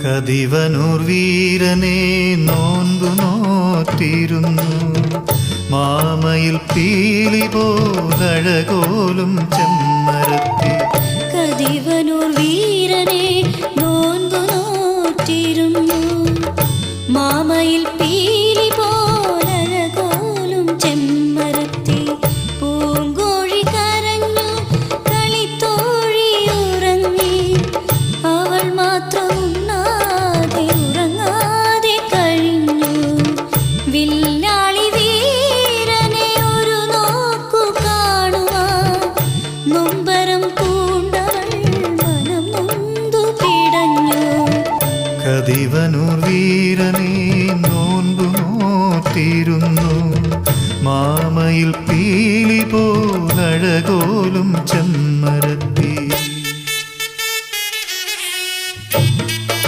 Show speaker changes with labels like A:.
A: കതിവനൂർ വീരനെ നോൻപു നോറ്റിരുന്നു, മാമയിൽ പീലി പോലഴകോലും ചെമ്മരത്തി.
B: കതിവനൂർ വീരനെ നോൻപു നോറ്റിരുന്നു, മാമയിൽ പീലി പോലഴകോലും ചെമ്മരത്തി. പൂങ്കോഴി കരഞ്ഞു, കളിത്തോഴി ഉറങ്ങി, അവൾ മാത്രം ഉണ്ണാതെ ഉറങ്ങാതെ കഴിഞ്ഞു. വില്ലാളി വീരനെ ഒരു നോക്കു കാണുവാൻ നൊമ്പരം പൂണ്ടവൾ മനം നൊന്തു പിടഞ്ഞു.
A: കതിവനൂർ വീരനെ നോൻപു നോറ്റിരുന്നു, മാമയിൽ പീലി പോലഴകോലും ചെമ്മരത്തി.